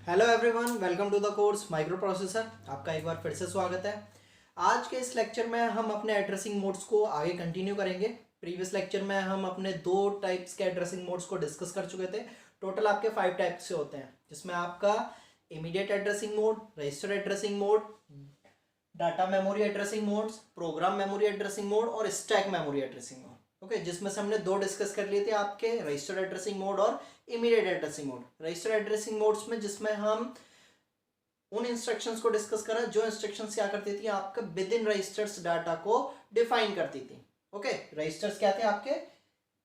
Hello everyone, welcome to the course microprocessor. आपका एक बार फिर से स्वागत है। आज के इस लेक्चर में हम अपने एड्रेसिंग मोड्स को आगे कंटिन्यू करेंगे। प्रीवियस लेक्चर में हम अपने दो टाइप्स के एड्रेसिंग मोड्स को डिस्कस कर चुके थे। टोटल आपके 5 टाइप्स से होते हैं, जिसमें आपका immediate addressing mode, register addressing mode, data memory addressing modes, program memory addressing mode और stack memory addressing mode. Okay, जिसमें से हमने दो डिस्कस कर लिए थे, आपके रजिस्टर एड्रेसिंग मोड और immediate addressing mode. Register addressing modes में जिसमें हम उन इंस्ट्रक्शंस को डिस्कस करा जो इंस्ट्रक्शंस क्या करती थी, आपका विद इन रजिस्टर्स डाटा को डिफाइन करती थी। ओके, रजिस्टर्स क्या थे आपके,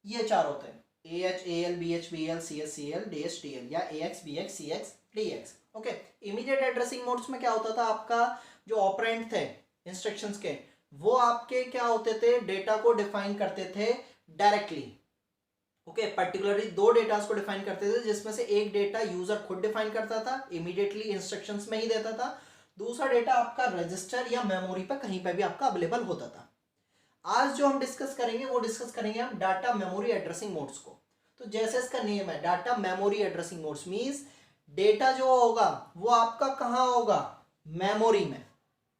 ये चार होते हैं, AH AL BH BL CS CL DS DL या AX BX CX DX। Okay, immediate addressing modes में क्या होता था, आपका जो ऑपरेंड थे इंस्ट्रक्शंस के, वो आपके क्या होते थे, डेटा को डिफाइन करते थे डायरेक्टली। ओके, पर्टिकुलरली दो डेटास को डिफाइन करते थे, जिसमें से एक डेटा यूजर खुद डिफाइन करता था, इमीडिएटली इंस्ट्रक्शंस में ही देता था। दूसरा डेटा आपका रजिस्टर या मेमोरी पर कहीं पर भी आपका अवेलेबल होता था। आज जो हम डिस्कस करेंगे वो डिस्कस करेंगे हम डाटा मेमोरी एड्रेसिंग मोड्स को। तो जैसे इसका नेम है, data memory addressing modes means data जो होगा वो आपका कहाँ होगा, मेमोरी में।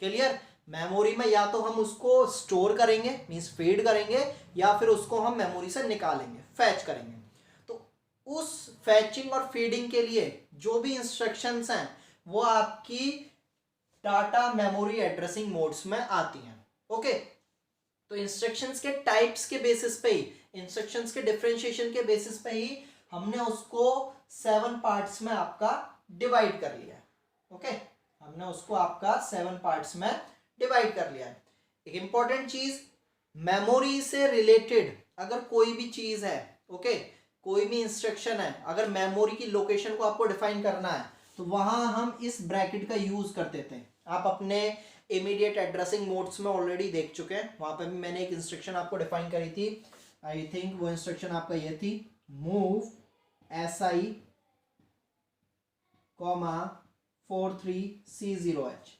क्लियर, मेमोरी में या तो हम उसको स्टोर करेंगे मींस फीड करेंगे, या फिर उसको हम मेमोरी से निकालेंगे, फैच करेंगे। तो उस फैचिंग और फीडिंग के लिए जो भी इंस्ट्रक्शंस हैं वो आपकी डाटा मेमोरी एड्रेसिंग मोड्स में आती हैं। ओके, तो इंस्ट्रक्शंस के टाइप्स के बेसिस पे ही, इंस्ट्रक्शंस के डिफरेंशिएशन के बेसिस पे ही हमने उसको 7 पार्ट्स में आपका डिवाइड कर लिया है। ओके, हमने उसको आपका 7 पार्ट्स में डिवाइड कर लिया है। एक इंपॉर्टेंट चीज, मेमोरी से रिलेटेड अगर कोई भी चीज है, ओके, कोई भी इंस्ट्रक्शन है, अगर मेमोरी की लोकेशन को आपको डिफाइन करना है तो वहां हम इस ब्रैकेट का यूज करते थे। आप अपने इमीडिएट एड्रेसिंग मोड्स में ऑलरेडी देख चुके हैं, वहां पर भी मैंने एक इंस्ट्रक्शन आपको डिफाइन करी थी। आई थिंक वो इंस्ट्रक्शन आपका ये थी, मूव SI, 43C0H।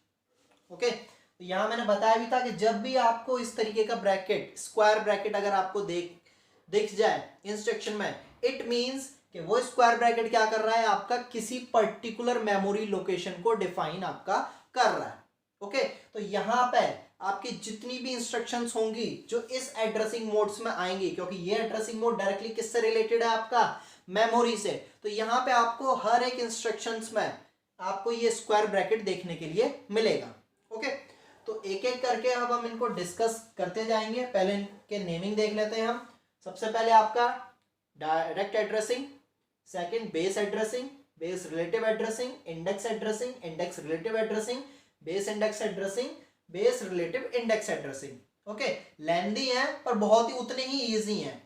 ओके, तो यहां मैंने बताया भी था कि जब भी आपको इस तरीके का ब्रैकेट, स्क्वायर ब्रैकेट अगर आपको दिख जाए इंस्ट्रक्शन में, इट मींस कि वो स्क्वायर ब्रैकेट क्या कर रहा है, आपका किसी पर्टिकुलर मेमोरी लोकेशन को डिफाइन आपका कर रहा है। ओके, तो यहां पे आपकी जितनी भी इंस्ट्रक्शंस होंगी जो इस एड्रेसिंग मोड्स में आएंगी, क्योंकि ये एड्रेसिंग मोड डायरेक्टली किससे रिलेटेड है, आपका मेमोरी से, तो यहां पे आपको हर एक इंस्ट्रक्शंस में आपको ये स्क्वायर ब्रैकेट देखने के लिए मिलेगा। ओके, तो एक एक करके अब हम इनको डिस्कस करते जाएंगे। पहले इनके नेमिंग देख लेते हैं हम। सबसे पहले आपका direct addressing, second base addressing, base relative addressing, index addressing, index relative addressing, base index addressing, base relative index addressing. Okay, lengthy है पर बहुत ही उतने ही इजी हैं।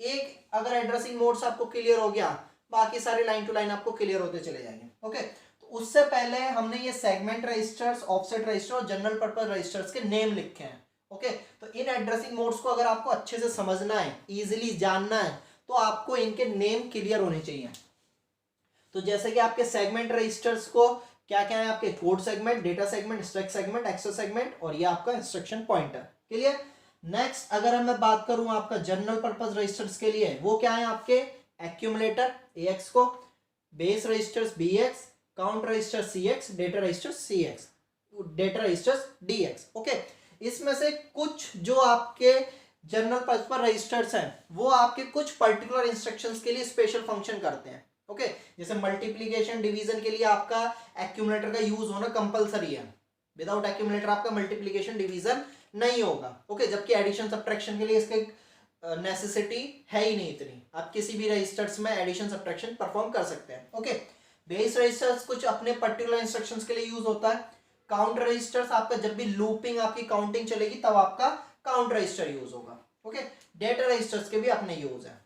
एक अगर एड्रेसिंग मोड्स आपको क्लियर हो गया, बाकी सारे लाइन टू लाइन आपको क्लियर होते चले जाएंगे। ओके, तो उससे पहले हमने ये सेगमेंट रजिस्टर्स, ऑफसेट रजिस्टर और जनरल पर्पस रजिस्टर्स के नेम लिखे हैं। ओके, तो इन एड्रेसिंग मोड्स को अगर आपको अच्छे से समझना है, इजीली जानना है, तो आपको इनके नेम क्लियर होने चाहिए। तो जैसे कि आपके सेगमेंट रजिस्टर्स को क्या क्या है, आपके code segment, data segment, stack segment, access segment और ये आपका इंस्ट्रक्शन पॉइंटर। क्लियर। नेक्स्ट अगर मैं बात करूं आपका जनरल पर्पस रजिस्टर्स के लिए, वो क्या है, आपके एक्यूमुलेटर AX को, base registers BX, count register CX, data register CX, data registers DX। Okay, इसमें से कुछ जो आपके जनरल पर्पस रजिस्टर्स हैं वो आपके कुछ पर्टिकुलर इंस्ट्रक्शंस के लिए स्पेशल फंक्शन करते हैं। ओके, जैसे मल्टीप्लिकेशन डिवीजन के लिए आपका एक्यूमुलेटर का यूज होना कंपलसरी है। विदाउट एक्यूमुलेटर आपका मल्टीप्लिकेशन डिवीजन नहीं होगा। ओके, जबकि एडिशन सब्ट्रैक्शन के लिए इसके नेसेसिटी है ही नहीं इतनी, आप किसी भी रजिस्टर्स में एडिशन सब्ट्रैक्शन परफॉर्म कर सकते हैं। ओके, बेस रजिस्टर्स कुछ अपने पर्टिकुलर इंस्ट्रक्शंस के लिए यूज होता है। काउंट रजिस्टर्स आपका जब भी लूपिंग आपकी काउंटिंग चलेगी तब आपका काउंट रजिस्टर यूज होगा। ओके, डेटा रजिस्टर्स के भी अपने यूज है।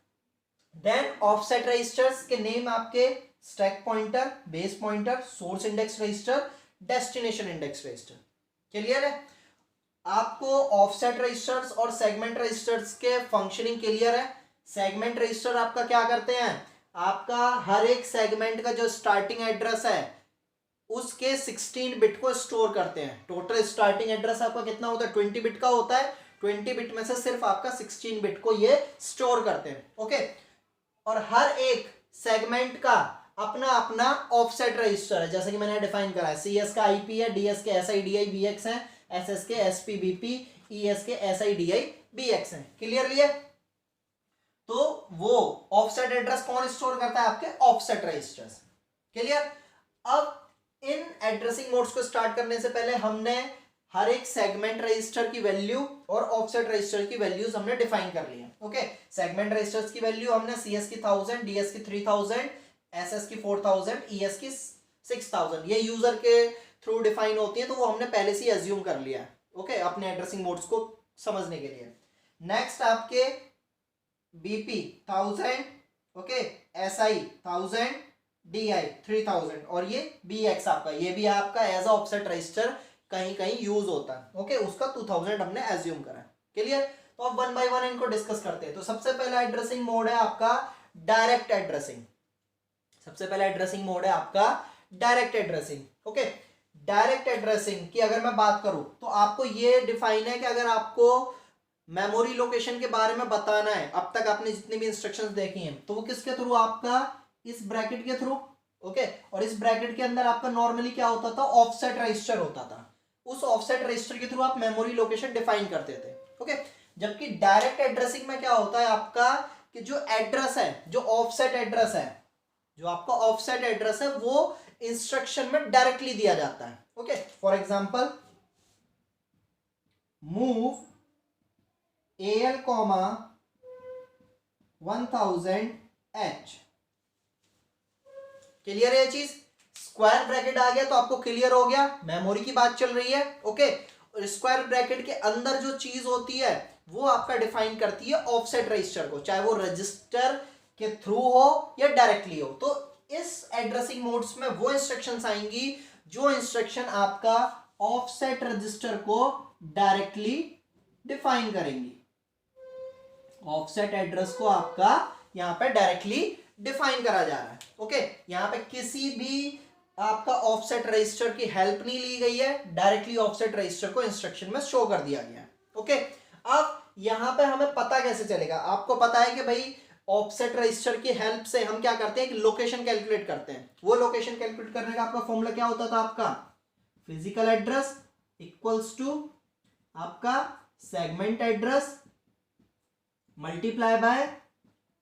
देन ऑफसेट रजिस्टर्स के नेम आपके stack pointer, base pointer, source index register, destination index register. Clear है, आपको ऑफसेट रजिस्टर्स और सेगमेंट रजिस्टर्स के फंक्शनिंग क्लियर है। सेगमेंट रजिस्टर आपका क्या करते हैं, आपका हर एक सेगमेंट का जो स्टार्टिंग एड्रेस है उसके 16 बिट को स्टोर करते हैं। टोटल स्टार्टिंग एड्रेस आपका कितना होता है, 20 बिट का होता है। 20 बिट में से सिर्फ आपका 16 बिट को ये स्टोर करते हैं। ओके, और हर एक सेगमेंट का अपना अपना ऑफसेट रजिस्टर है, जैसे कि मैंने डिफाइन करा है। CS का IP है, DS के SI DI BX है, SS के SP BP, ES के SI DI BX है। क्लियरली है? तो वो ऑफसेट एड्रेस कौन स्टोर करता है? आपके ऑफसेट रजिस्टर्स। क्लियर? अब इन एड्रेसिंग मोड्स को स्टार्ट करने से पहले हमने हर एक सेगमेंट रजिस्टर की वैल्यू और ऑफसेट रजिस्टर की वैल्यूज हमने डिफाइन कर ली है। ओके, सेगमेंट रजिस्टर्स की वैल्यू हमने CS की 1000, DS की 3000, SS की 4000, ES की 6000, ये यूजर के थ्रू डिफाइन होती है, तो वो हमने पहले से ही एज्यूम कर लिया है। ओके, अपने एड्रेसिंग मोड्स को समझने के लिए। नेक्स्ट आपके BP 1000, ओके, SI 1000, DI 3000 और ये BX आपका, ये भी आपका एज अ ऑफसेट रजिस्टर कहीं कहीं यूज होता है। ओके, उसका 2000 हमने एज्यूम करा। क्लियर? तो अब वन बाय वन इनको डिस्कस करते हैं। तो सबसे पहला एड्रेसिंग मोड है आपका डायरेक्ट एड्रेसिंग। सबसे पहला एड्रेसिंग मोड है आपका direct addressing. Okay, direct addressing की अगर मैं बात करूं तो आपको ये डिफाइन है कि अगर आपको मेमोरी लोकेशन के बारे में बताना है, अब तक आपने जितनी भी इंस्ट्रक्शंस देखी हैं, तो वो किसके थ्रू? आपका इस ब्रैकेट के थ्रू। ओके, और इस ब्रैकेट के अंदर आपका नॉर्मली क्या होता था? ऑफसेट रजिस्टर होता था। उस ऑफसेट रजिस्टर के थ्रू आप मेमोरी लोकेशन डिफाइन करते थे। ओके, जबकि डायरेक्ट एड्रेसिंग में क्या होता है आपका कि जो एड्रेस है, जो ऑफसेट एड्रेस है, जो आपका ऑफसेट एड्रेस है, वो इंस्ट्रक्शन में डायरेक्टली दिया जाता है। Okay, for example move AL, 1000H। Clear है ये चीज? स्क्वायर ब्रैकेट आ गया तो आपको क्लियर हो गया, मेमोरी की बात चल रही है। ओके, और स्क्वायर ब्रैकेट के अंदर जो चीज होती है वो आपका डिफाइन करती है ऑफसेट रजिस्टर को, चाहे वो रजिस्टर के थ्रू हो या डायरेक्टली हो। तो इस एड्रेसिंग मोड्स में वो इंस्ट्रक्शंस आएंगी जो इंस्ट्रक्शन आपका ऑफसेट रजिस्टर को डायरेक्टली डिफाइन करेंगी। ऑफसेट एड्रेस को आपका यहां पे डायरेक्टली डिफाइन करा जा रहा है। ओके, यहां पे किसी भी आपका ऑफसेट रजिस्टर की हेल्प नहीं ली गई है, डायरेक्टली ऑफसेट रजिस्टर को इंस्ट्रक्शन में शो कर दिया गया है। ओके, अब यहां पे हमें पता कैसे चलेगा? आपको पता है कि भाई ऑफसेट रजिस्टर की हेल्प से हम क्या करते हैं कि लोकेशन कैलकुलेट करते हैं। वो लोकेशन कैलकुलेट करने का आपका फॉर्मूला क्या होता था? आपका फिजिकल एड्रेस इक्वल्स टू आपका segment address multiply by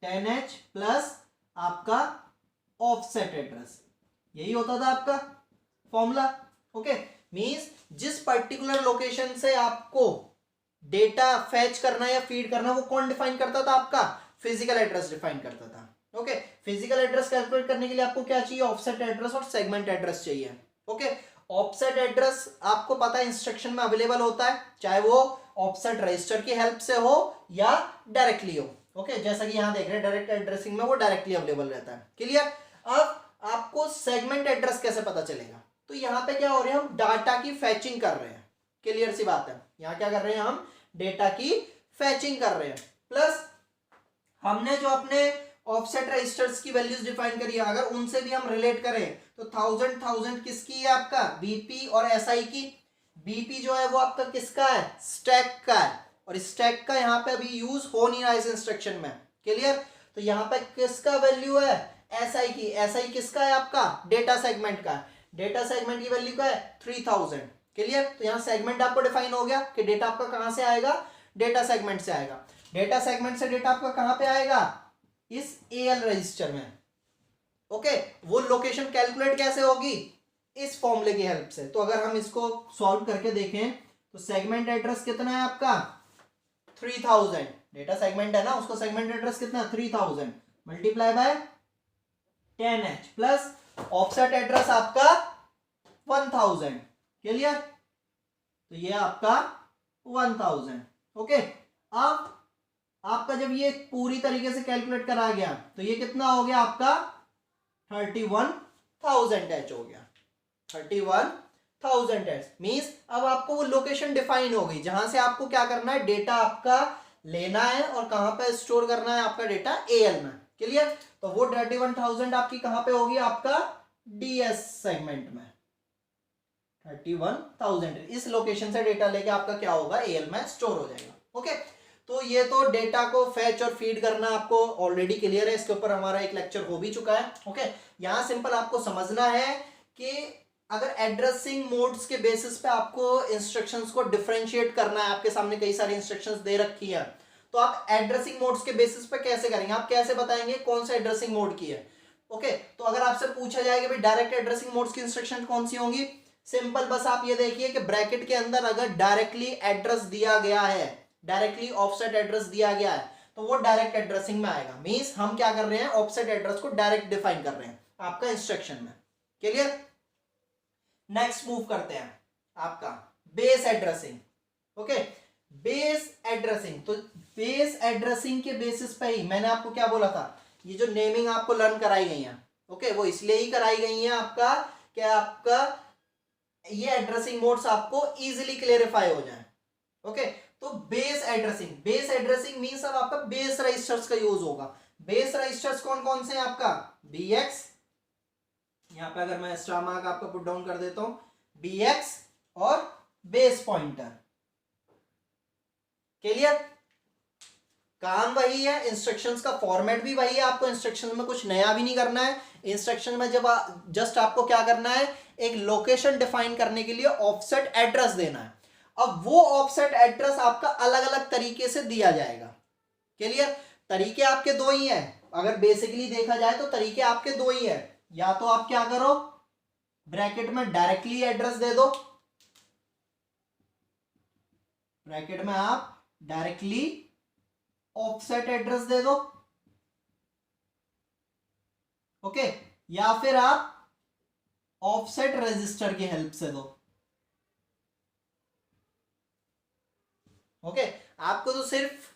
10H plus आपका ऑफसेट एड्रेस। यही होता था आपका फॉर्मूला। ओके, मींस जिस पर्टिकुलर लोकेशन से आपको डेटा फैच करना या फीड करना, वो कौन डिफाइन करता था? आपका फिजिकल एड्रेस डिफाइन करता था। ओके, फिजिकल एड्रेस कैलकुलेट करने के लिए आपको क्या चाहिए? ऑफसेट एड्रेस और सेगमेंट एड्रेस चाहिए। ओके, ऑफसेट एड्रेस आपको पता है इंस्ट्रक्शन में अवेलेबल होता है, चाहे वो ऑफसेट रजिस्टर की हेल्प से हो या डायरेक्टली हो। ओके, जैसा कि यहां देख रहे हैं डायरेक्ट एड्रेसिंग में वो डायरेक्टली अवेलेबल रहता है। क्लियर? अब आपको सेगमेंट एड्रेस कैसे पता चलेगा? तो यहां पे क्या हो रहा है? हम डाटा की फैचिंग कर रहे हैं। क्लियर सी बात है? यहां क्या कर रहे हैं? हम डेटा की फैचिंग कर रहे हैं। प्लस हमने जो अपने ऑफसेट रजिस्टर्स की वैल्यूज डिफाइन करी है, अगर उनसे भी हम रिलेट करें तो 1000 किसकी है? आपका BP और SI की। BP जो है वो आपका किसका है? स्टैक का है, और स्टैक का यहाँ पे अभी यूज हो नहीं रहा इस इंस्ट्रक्शन में। क्लियर? तो यहाँ पे किसका वैल्यू है? SI की। SI किसका है? आपका डेटा सेगमेंट का। डेटा सेगमेंट की वैल्यू का है 3000। क्लियर? तो यहाँ सेगमेंट आपको डिफाइन हो गया कि डेटा आपका कहां से आएगा? डेटा सेगमेंट से आएगा। डेटा सेगमेंट से डेटा आपका कहां पे आएगा? इस AL रजिस्टर में। ओके, वो लोकेशन कैलकुलेट कैसे होगी? इस फॉर्मूले की हेल्प से। तो अगर हम इसको सॉल्व करके देखें तो सेगमेंट एड्रेस कितना है आपका? 3000। डेटा सेगमेंट है ना, उसको सेगमेंट एड्रेस कितना है? 3000 multiply by 10H plus offset address आपका 1000। क्लियर? तो ये आपका 1000। ओके, अब आपका जब ये पूरी तरीके से कैलकुलेट करा गया तो ये कितना हो गया? आपका 31,000H हो गया। 31,000H मीन्स अब आपको वो लोकेशन डिफाइन हो गई जहां से आपको क्या करना है? डेटा आपका लेना है और कहां पे स्टोर करना है? आपका डेटा AL में। क्लियर? तो वो 31,000 आपकी कहां पे होगी? आपका DS सेगमेंट में। 31,000 इस लोकेशन से डेटा लेके आपका क्या होगा? AL में स्टोर हो जाएगा। ओके, तो ये तो डेटा को फैच और फीड करना आपको ऑलरेडी क्लियर है, इसके ऊपर हमारा एक लेक्चर हो भी चुका है। ओके, यहाँ सिंपल आपको समझना है कि अगर एड्रेसिंग मोड्स के बेसिस पे आपको इंस्ट्रक्शंस को डिफरेंशिएट करना है, आपके सामने कई सारी इंस्ट्रक्शंस दे रखी है, तो आप एड्रेसिंग मोड्स के बेसिस पे कैसे करेंगे, आप कैसे बताएंगे कौन सा एड्रेसिंग मोड की है। ओके, तो अगर आपसे पूछा जाए कि भाई डायरेक्ट एड्रेसिंग मोड्स की इंस्ट्रक्शन कौन सी होंगी, सिंपल बस आप ये देखिए कि ब्रैकेट के अंदर अगर डायरेक्टली एड्रेस दिया गया है, डायरेक्टली ऑफसेट एड्रेस दिया गया है, तो वो डायरेक्ट एड्रेसिंग में आएगा। मींस हम क्या कर रहे हैं, ऑफसेट एड्रेस को डायरेक्ट डिफाइन कर रहे हैं आपका इंस्ट्रक्शन में। क्लियर? नेक्स्ट मूव करते हैं आपका base addressing. Okay, base addressing, तो बेस एड्रेसिंग के बेसिस पे ही मैंने आपको क्या बोला था, ये जो नेमिंग आपको लर्न कराई गई है, ओके, वो इसलिए ही कराई गई है आपका क्या आपका ये एड्रेसिंग मोड्स आपको इजीली क्लेरिफाई हो जाए। ओके, तो बेस एड्रेसिंग मींस अब आपका बेस रजिस्टर्स का यूज होगा। बेस रजिस्टर्स कौन कौन से हैं आपका, BX, यहां पे अगर मैं स्टार मार्क आपका पुट डाउन कर देता हूं, BX और बेस पॉइंटर। क्लियर? काम वही है, इंस्ट्रक्शंस का फॉर्मेट भी वही है, आपको इंस्ट्रक्शन में कुछ नया भी नहीं करना है। इंस्ट्रक्शन में जब जस्ट आपको क्या करना है, एक लोकेशन डिफाइन करने के लिए ऑफसेट एड्रेस देना है। अब वो ऑफसेट एड्रेस आपका अलग अलग तरीके से दिया जाएगा। क्लियर? तरीके आपके दो ही हैं, अगर बेसिकली देखा जाए तो तरीके आपके दो ही हैं। या तो आप क्या करो, ब्रैकेट में डायरेक्टली एड्रेस दे दो, ब्रैकेट में आप डायरेक्टली ऑफसेट एड्रेस दे दो, ओके, या फिर आप ऑफसेट रजिस्टर की हेल्प से दो। ओके, आपको तो सिर्फ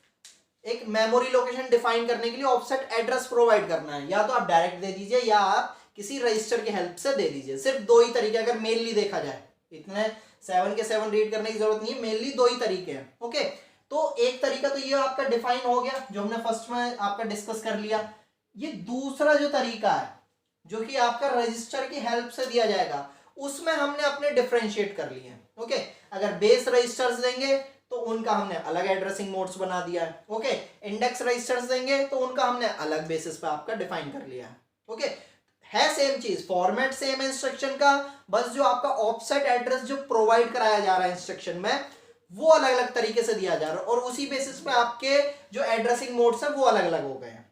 एक मेमोरी लोकेशन डिफाइन करने के लिए ऑफसेट एड्रेस प्रोवाइड करना है, या तो आप डायरेक्ट दे दीजिए या आप किसी रजिस्टर की हेल्प से दे दीजिए। सिर्फ दो ही तरीके, अगर मेनली देखा जाए, इतने 7 के 7 रीड करने की जरूरत नहीं है, मेनली दो ही तरीके हैं। ओके, तो एक तरीका तो ये आपका डिफाइन हो गया, जो हमने फर्स्ट में आपका डिस्कस कर लिया। ये दूसरा जो तरीका है, जो कि आपका रजिस्टर की हेल्प से दिया जाएगा, उसमें हमने अपने डिफरेंशिएट कर लिए हैं। ओके, अगर बेस रजिस्टर्स देंगे तो उनका हमने अलग एड्रेसिंग मोड्स बना दिया है। ओके, इंडेक्स रजिस्टर्स देंगे तो उनका हमने अलग बेसिस पे आपका डिफाइन कर लिया है। ओके, है सेम चीज, फॉर्मेट सेम है इंस्ट्रक्शन का, बस जो आपका ऑफसेट एड्रेस जो प्रोवाइड कराया जा रहा है इंस्ट्रक्शन में, वो अलग अलग तरीके से दिया जा रहा है, और उसी बेसिस पे आपके जो एड्रेसिंग मोड्स है वो अलग अलग हो गए हैं।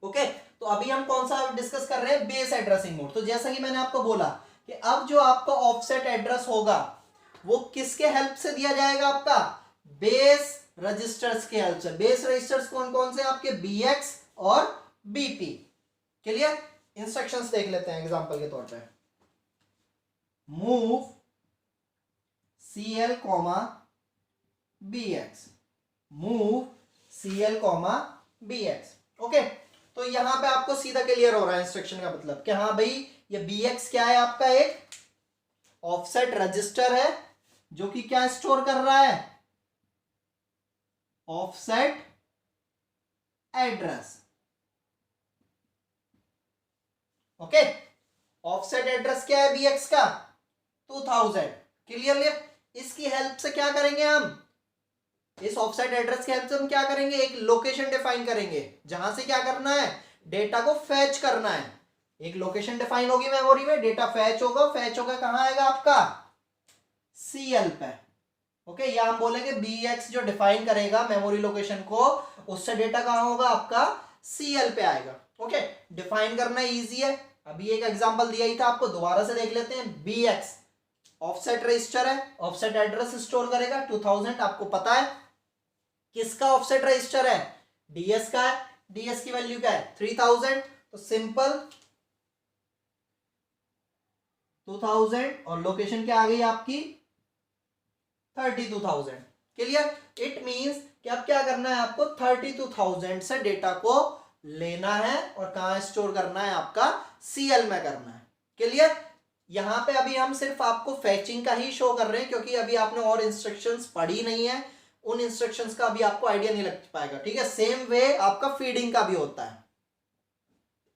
ओके, तो अभी हम कौन सा डिस्कस कर रहे हैं, बेस एड्रेसिंग मोड। तो जैसा कि मैंने आपको बोला कि अब जो आपका ऑफसेट एड्रेस होगा वो किसके हेल्प से दिया जाएगा, आपका बेस रजिस्टर्स के हेल्प से। बेस रजिस्टर्स कौन कौन से आपके, BX और BP। क्लियर? इंस्ट्रक्शंस देख लेते हैं एग्जांपल के तौर पे। Move CL, BX, move CL, BX। Okay, तो यहां पे आपको सीधा क्लियर हो रहा है इंस्ट्रक्शन का मतलब कि हाँ भाई, ये BX क्या है, आपका एक ऑफसेट रजिस्टर है जो कि क्या स्टोर कर रहा है, offset address. Okay, offset address क्या है BX का, 2000। क्लियरली? इसकी हेल्प से क्या करेंगे हम, इस ऑफसेट एड्रेस की हेल्प से हम क्या करेंगे, एक लोकेशन डिफाइन करेंगे जहां से क्या करना है, डेटा को फैच करना है। एक लोकेशन डिफाइन होगी मेमोरी में, डेटा फैच होगा कहां आएगा आपका, CL पे। ओके, या हम बोलेंगे BX जो डिफाइन करेगा मेमोरी लोकेशन को, उससे डेटा कहां होगा आपका, CL पे आएगा। ओके, डिफाइन करना इजी है, अभी एक एग्जांपल दिया ही था आपको, दोबारा से देख लेते हैं। BX ऑफसेट रजिस्टर है, ऑफसेट एड्रेस स्टोर करेगा 2000, आपको पता है किसका ऑफसेट रजिस्टर है, DS का है, DS की वैल्यू क्या है, 3000। तो सिंपल 2000 और लोकेशन क्या आ गई आपकी, 32,000। क्लियर? इट मींस कि अब क्या करना है आपको, 32,000 से डेटा को लेना है और कहां स्टोर करना है, आपका CL में करना है। क्लियर? यहां पे अभी हम सिर्फ आपको फैचिंग का ही शो कर रहे हैं, क्योंकि अभी आपने और इंस्ट्रक्शंस पढ़ी नहीं है, उन इंस्ट्रक्शंस का अभी आपको आइडिया नहीं लग पाएगा। ठीक है, सेम वे आपका फीडिंग का भी होता है,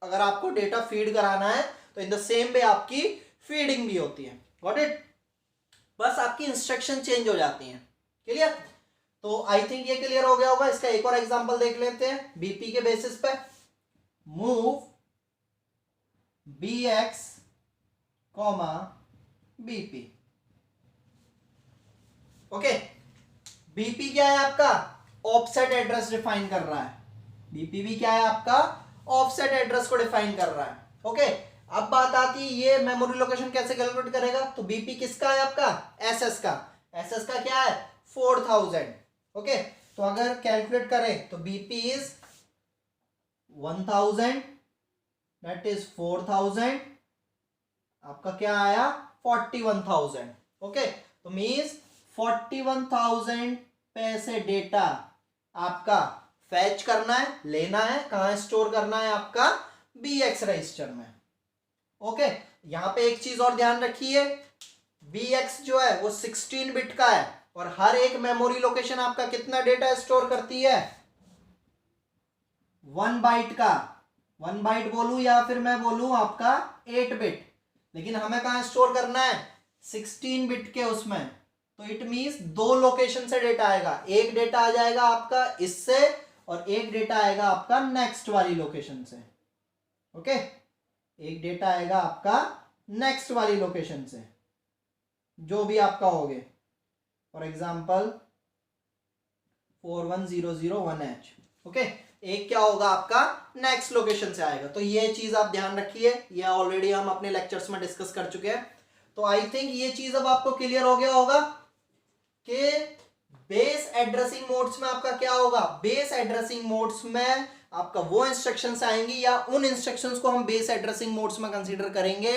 अगर आपको डेटा फीड कराना है तो इन द सेम वे आपकी फीडिंग भी होती है। Got it? बस आपकी इंस्ट्रक्शन चेंज हो जाती हैं। क्लियर? तो आई थिंक ये क्लियर हो गया होगा। इसका एक और एग्जांपल देख लेते हैं बीपी के बेसिस पे। Move bx comma BP. Okay, BP क्या है आपका, ऑफसेट एड्रेस डिफाइन कर रहा है। बीपी भी क्या है आपका, ऑफसेट एड्रेस को डिफाइन कर रहा है। ओके, अब बात आती है ये मेमोरी लोकेशन कैसे कैलकुलेट करेगा। तो बीपी किसका है आपका, एसएस का। एसएस का क्या है 4000। ओके, तो अगर कैलकुलेट करें तो बीपी इज 1000, दैट इज 4000, आपका क्या आया 41,000। ओके, तो मीन्स 41,000 पैसे डेटा आपका फैच करना है, लेना है, कहां स्टोर करना है आपका BX रजिस्टर में। ओके, यहां पे एक चीज और ध्यान रखिए, BX जो है वो 16 बिट का है और हर एक मेमोरी लोकेशन आपका कितना डेटा स्टोर करती है, 1 बाइट का। 1 बाइट बोलूं या फिर मैं बोलूं आपका 8 बिट, लेकिन हमें कहां स्टोर करना है 16 बिट के उसमें। तो इट मींस दो लोकेशन से डेटा आएगा, एक डेटा आ जाएगा आपका इससे और एक डेटा आएगा आपका नेक्स्ट वाली लोकेशन से। ओके, एक डेटा आएगा आपका नेक्स्ट वाली लोकेशन से, जो भी आपका होगे, फॉर एग्जांपल 41001H। ओके, एक क्या होगा आपका नेक्स्ट लोकेशन से आएगा। तो ये चीज आप ध्यान रखिए, ये ऑलरेडी हम अपने लेक्चर्स में डिस्कस कर चुके हैं। तो आई थिंक ये चीज अब आपको क्लियर हो गया होगा कि बेस एड्रेसिंग मोड्स में आपका क्या होगा। बेस एड्रेसिंग मोड्स में आपका वो इंस्ट्रक्शंस आएंगी या उन इंस्ट्रक्शंस को हम बेस एड्रेसिंग मोड्स में कंसीडर करेंगे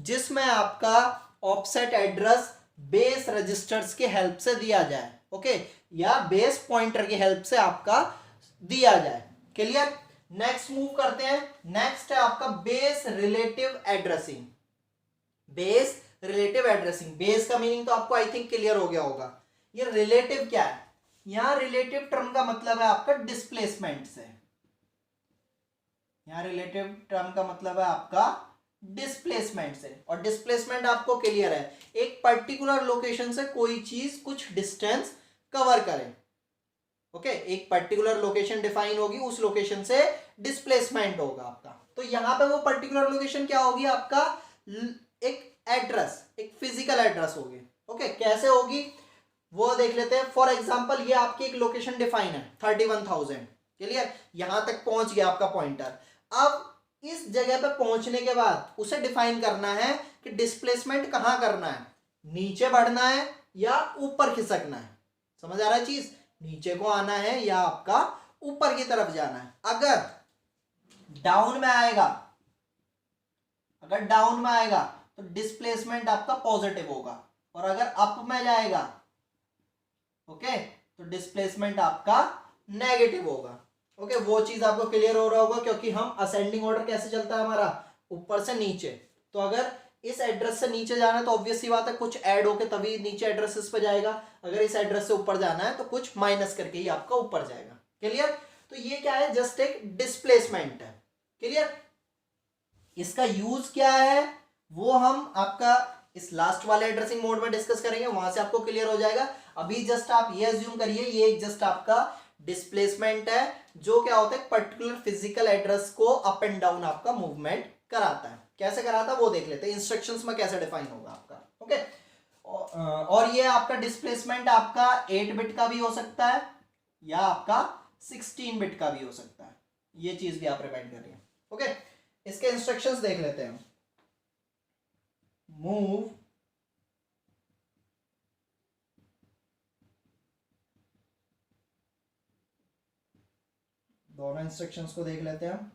जिसमें आपका ऑफसेट एड्रेस बेस रजिस्टर्स के हेल्प से दिया जाए। ओके, या बेस पॉइंटर की हेल्प से आपका दिया जाए। क्लियर, नेक्स्ट मूव करते हैं। नेक्स्ट है आपका base relative addressing. Base relative addressing, base का मीनिंग तो आपको आई थिंक क्लियर हो गया होगा। ये रिलेटिव क्या है, यहां रिलेटिव टर्म का मतलब है आपका डिस्प्लेसमेंट से। यहां रिलेटिव टर्म का मतलब है आपका डिस्प्लेसमेंट से, और डिस्प्लेसमेंट आपको क्लियर है, एक पर्टिकुलर लोकेशन से कोई चीज कुछ डिस्टेंस कवर करे। ओके, एक पर्टिकुलर लोकेशन डिफाइन होगी, उस लोकेशन से डिस्प्लेसमेंट होगा आपका। तो यहां पे वो पर्टिकुलर लोकेशन क्या होगी आपका, एक एड्रेस, एक फिजिकल एड्रेस होगी। ओके, कैसे होगी वो देख लेते हैं। फॉर एग्जांपल ये आपकी एक लोकेशन डिफाइन है 31,000। क्लियर, यहां तक पहुंच गया आपका पॉइंटर। अब इस जगह पे पहुंचने के बाद उसे डिफाइन करना है कि डिस्प्लेसमेंट कहां करना है, नीचे बढ़ना है या ऊपर खिसकना है। समझ आ रहा है चीज, नीचे को आना है या आपका ऊपर की तरफ जाना है। अगर डाउन में आएगा, अगर डाउन में आएगा तो डिस्प्लेसमेंट आपका पॉजिटिव होगा, और अगर अप में जाएगा ओके तो डिस्प्लेसमेंट आपका नेगेटिव होगा। ओके, वो चीज आपको क्लियर हो रहा होगा, क्योंकि हम असेंडिंग ऑर्डर कैसे चलता है हमारा, ऊपर से नीचे। तो अगर इस एड्रेस से नीचे जाना है तो ऑब्वियस सी बात है कुछ ऐड होके तभी नीचे एड्रेसेस पे जाएगा। अगर इस एड्रेस से ऊपर जाना है तो कुछ माइनस करके ही आपका ऊपर जाएगा। क्लियर, तो ये क्या है, जस्ट एक डिस्प्लेसमेंट है। क्लियर, इसका यूज क्या है वो हम आपका इस लास्ट वाले एड्रेसिंग मोड में डिस्कस करेंगे, वहां से आपको क्लियर हो जाएगा। अभी जस्ट आप ये अज्यूम करिए ये जस्ट आपका डिस्प्लेसमेंट है, जो क्या होता है पर्टिकुलर फिजिकल एड्रेस को अप एंड डाउन आपका मूवमेंट कराता है। कैसे कराता है वो देख लेते हैं, इंस्ट्रक्शंस में कैसे डिफाइन होगा आपका। ओके, और ये आपका डिस्प्लेसमेंट आपका 8 बिट का भी हो सकता है या आपका 16 बिट का भी हो सकता है, ये चीज भी आप रिमाइंड करिए। ओके, इसके इंस्ट्रक्शंस देख लेते हैं। मूव दोनों इंस्ट्रक्शंस को देख लेते हैं हम,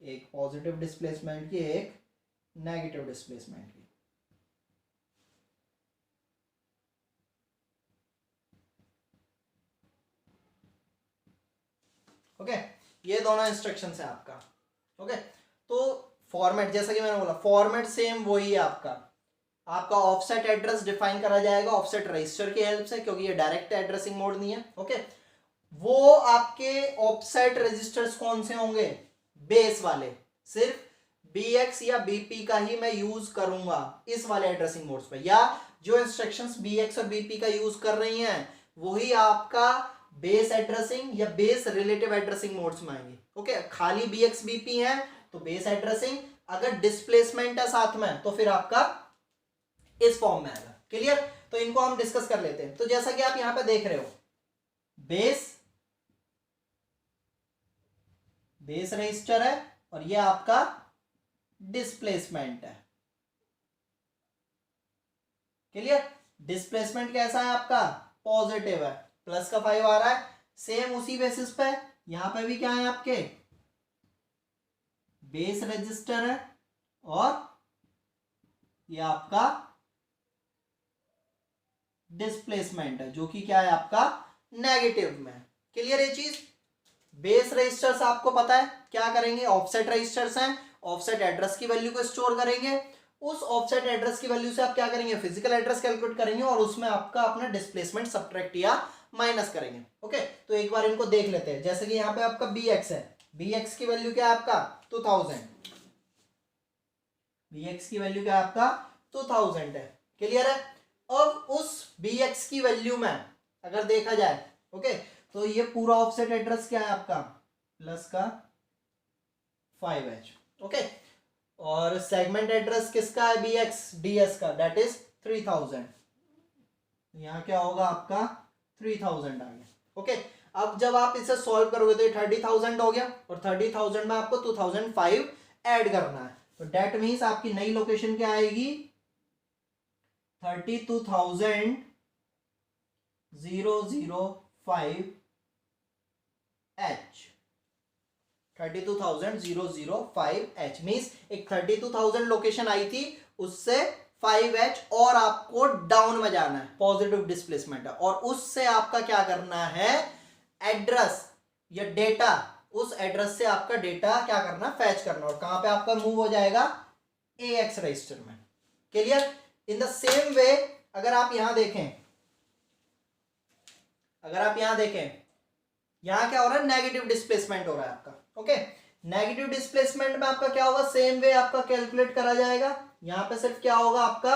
एक पॉजिटिव डिस्प्लेसमेंट की, एक नेगेटिव डिस्प्लेसमेंट की। ओके, ये दोनों इंस्ट्रक्शंस है आपका। ओके, तो फॉर्मेट जैसा कि मैंने बोला, फॉर्मेट सेम वही है आपका। आपका ऑफसेट एड्रेस डिफाइन करा जाएगा ऑफसेट रजिस्टर की हेल्प से, क्योंकि ये डायरेक्ट एड्रेसिंग मोड नहीं है। ओके, वो आपके ऑफसेट रजिस्टर्स कौन से होंगे, बेस वाले। सिर्फ BX या BP का ही मैं यूज करूंगा इस वाले एड्रेसिंग मोड्स पे, या जो इंस्ट्रक्शंस BX और BP का यूज कर रही हैं वही आपका बेस एड्रेसिंग या बेस रिलेटिव एड्रेसिंग मोड्स में आएंगे। ओके, खाली BXBP है तो बेस एड्रेसिंग, अगर डिस्प्लेसमेंट है साथ में तो फिर आपका इस फॉर्म में आएगा। क्लियर? तो इनको हम डिस्कस कर लेते हैं। तो जैसा कि आप यहां पे देख रहे हो, बेस रजिस्टर है और ये आपका डिस्प्लेसमेंट है। क्लियर? डिस्प्लेसमेंट कैसा है आपका? पॉजिटिव है, प्लस का 5 आ रहा है। सेम उसी बेसिस पे यहां पे भी क्या है आपके, बेस रजिस्टर है और ये आपका डिस्प्लेसमेंट है जो कि क्या है आपका नेगेटिव में। क्लियर ये चीज? बेस रजिस्टर्स आपको पता है क्या करेंगे, ऑफसेट रजिस्टर्स हैं, ऑफसेट एड्रेस की वैल्यू को स्टोर करेंगे। उस ऑफसेट एड्रेस की वैल्यू से आप क्या करेंगे, फिजिकल एड्रेस कैलकुलेट करेंगे और उसमें आपका अपना डिस्प्लेसमेंट सब्ट्रैक्ट या माइनस करेंगे। ओके, तो एक बार इनको देख लेते हैं। जैसे कि यहाँ पे आपका BX है, BX की वैल्यू क्या है आपका 2000, BX की वैल्यू क्या है आपका 2000 है। क्लियर है? अब उस BX की वैल्यू में अगर देखा जाए, ओके, तो ये पूरा ऑफसेट एड्रेस क्या है आपका प्लस का 5H। ओके, और सेगमेंट एड्रेस किसका है BX DS का, दैट इज 3000। यहाँ क्या होगा आपका 3000 आ गया। ओके, अब जब आप इसे सॉल्व करोगे तो ये 30,000 हो गया और 30,000 में आपको 2005 ऐड करना है। तो दैट मीन्स आपकी नई लोकेशन क्या आएगी 32,005H। 32,005H मीन्स एक 32,000 लोकेशन आई थी, उससे 5H और आपको डाउन में जाना है, पॉजिटिव डिस्प्लेसमेंट है, और उससे आपका क्या करना है, एड्रेस या डेटा, उस एड्रेस से आपका डेटा क्या करना, फैच करना, और कहां पे आपका मूव हो जाएगा AX रजिस्टर में। Clear? In the same way अगर आप यहां देखें, यहां क्या हो रहा है, नेगेटिव डिस्प्लेसमेंट हो रहा है आपका। ओके, नेगेटिव डिस्प्लेसमेंट में आपका क्या होगा, सेम वे आपका कैलकुलेट करा जाएगा। यहां पे सिर्फ क्या होगा आपका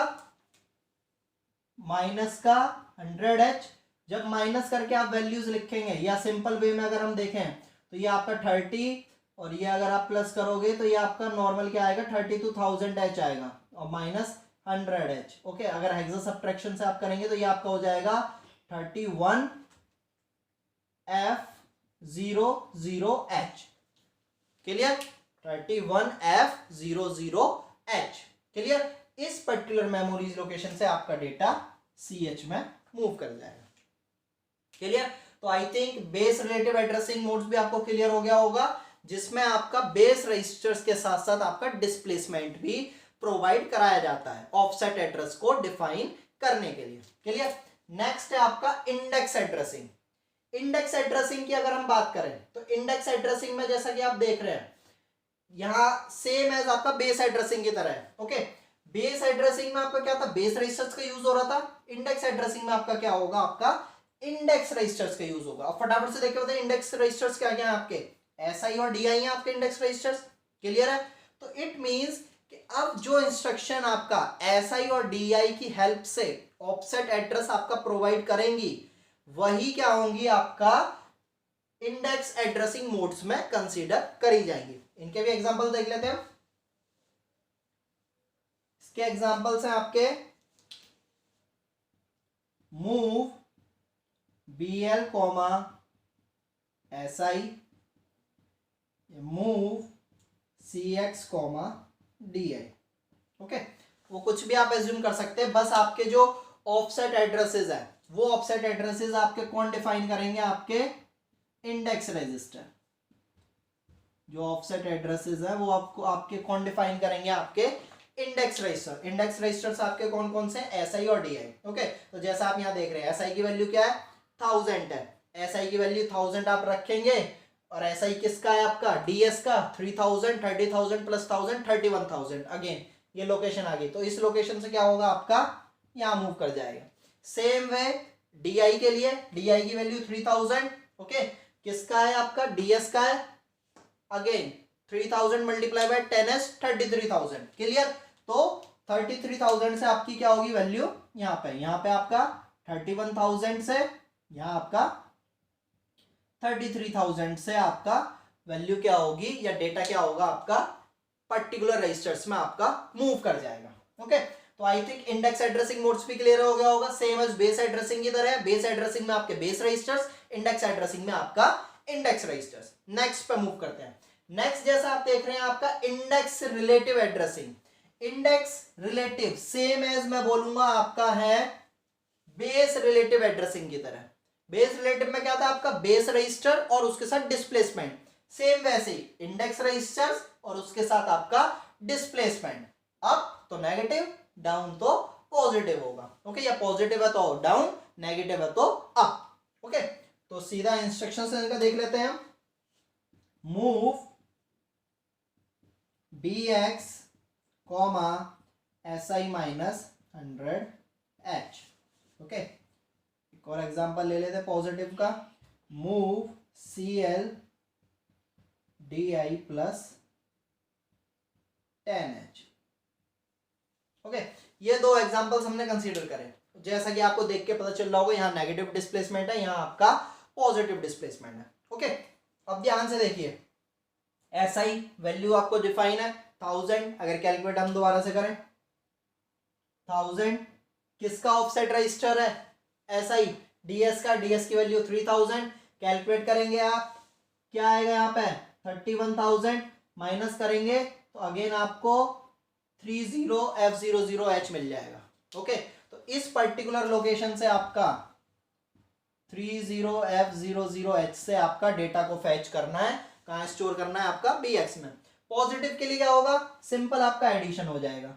माइनस का 100H। जब माइनस करके आप वैल्यूज लिखेंगे, या सिंपल वे में अगर हम देखें तो ये आपका 30, और ये अगर आप प्लस करोगे तो ये आपका नॉर्मल क्या आएगा 32,000H आएगा और माइनस 100H। ओके, अगर हेक्सा सब्ट्रैक्शन से आप करेंगे तो ये आपका हो जाएगा 31F00H। क्लियर? 31F00H। क्लियर? इस पर्टिकुलर मेमोरीज लोकेशन से आपका डेटा CH में मूव कर जाएगा। क्लियर? तो I think base relative addressing modes भी आपको क्लियर हो गया होगा, जिसमें आपका बेस रजिस्टर्स के साथ साथ आपका डिस्प्लेसमेंट भी प्रोवाइड कराया जाता है ऑफसेट एड्रेस को डिफाइन करने के लिए। क्लियर? नेक्स्ट है आपका इंडेक्स एड्रेसिंग। इंडेक्स एड्रेसिंग की अगर हम बात करें तो इंडेक्स एड्रेसिंग में जैसा कि आप देख रहे हैं यहां सेम एज आपका बेस एड्रेसिंग की तरह है। ओके, बेस एड्रेसिंग में आपका क्या था, बेस रजिस्टर्स का यूज हो रहा था। इंडेक्स एड्रेसिंग में आपका क्या होगा, आपका इंडेक्स रजिस्टर्स का यूज होगा। अब फटाफट से देखे होते हैं इंडेक्स रजिस्टर्स क्या क्या है आपके, SI और DI है आपके इंडेक्स रजिस्टर्स। क्लियर है? तो इट मींस कि अब जो इंस्ट्रक्शन आपका SI और DI की हेल्प से ऑफसेट एड्रेस आपका प्रोवाइड करेंगी, वही क्या होंगी आपका इंडेक्स एड्रेसिंग मोड्स में कंसीडर करी जाएंगी। इनके भी एग्जांपल देख लेते हैं। इसके एग्जांपल्स हैं आपके move BL SI, move CX DI। Okay, वो कुछ भी आप एज्यूम कर सकते हैं, बस आपके जो ऑफसेट एड्रेसेस है वो ऑफसेट एड्रेसेस आपके कौन डिफाइन करेंगे, आपके इंडेक्स रजिस्टर। जो ऑफसेट एड्रेसेस है वो आपको आपके कौन डिफाइन करेंगे, आपके इंडेक्स रजिस्टर। इंडेक्स रजिस्टर्स आपके कौन कौन से, SI और DI। ओके, तो जैसा आप यहां देख रहे हैं SI की वैल्यू क्या है 1000 है, SI की वैल्यू 1000 आप रखेंगे, और SI किसका है आपका DS का 3000, 30,000 प्लस 1000 31,000। अगेन ये लोकेशन आ गई, तो इस लोकेशन से क्या होगा आपका यहां मूव कर जाएगा। सेम वे DI के लिए, DI की वैल्यू 3000। ओके, किसका है आपका DS का है, again 3000 multiply by 10s 33,000। Clear? तो 33,000 से आपकी क्या होगी वैल्यू, यहाँ पे आपका 31,000 से यहाँ आपका 33,000 से आपका वैल्यू क्या होगी या डेटा क्या होगा आपका पर्टिकुलर रजिस्टर्स में आपका मूव कर जाएगा। ओके, तो I think index addressing modes भी क्लियर हो गया होगा। सेम एज बेस एड्रेसिंग की तरह है, बेस एड्रेसिंग में आपके बेस रजिस्टर्स, इंडेक्स एड्रेसिंग में आपका इंडेक्स रजिस्टर्स। नेक्स्ट पे मूव करते हैं। नेक्स्ट जैसा आप देख रहे हैं आपका index relative addressing. Index relative same as मैं बोलूंगा आपका है बेस रिलेटिव एड्रेसिंग की तरह। बेस रिलेटिव में क्या था आपका बेस रजिस्टर और उसके साथ डिस्प्लेसमेंट, सेम वैसे ही इंडेक्स रजिस्टर्स और उसके साथ आपका डिस्प्लेसमेंट। अप तो नेगेटिव, डाउन तो पॉजिटिव होगा। ओके, या पॉजिटिव है तो डाउन, नेगेटिव है तो अप। ओके, तो सीधा इंस्ट्रक्शन से इनका देख लेते हैं हम। Move bx comma si minus 100h। Okay, एक और एग्जांपल ले लेते हैं पॉजिटिव का। Move cl di plus 10h। Okay, ये दो एग्जांपल्स हमने कंसीडर करे। जैसा कि आपको देख के पता चल रहा होगा, यहाँ नेगेटिव डिस्प्लेसमेंट है, यहाँ आपका पॉजिटिव डिस्प्लेसमेंट है। ओके, अब ध्यान से देखिए, SI वैल्यू आपको डिफाइन है 1000। अगर कैलकुलेट हम दोबारा से करें, 1000 किसका ऑफसेट रजिस्टर है? SI DS का, DS की वैल्यू 3000। कैलकुलेट करेंगे आप, क्या आएगा यहाँ पे 31,000, माइनस करेंगे तो अगेन आपको 30F00H मिल जाएगा। ओके, तो इस पर्टिकुलर लोकेशन से आपका 30F00H से आपका डेटा को फैच करना है। कहाँ स्टोर करना है? आपका BX में। पॉजिटिव के लिए क्या होगा? सिंपल आपका एडिशन हो जाएगा।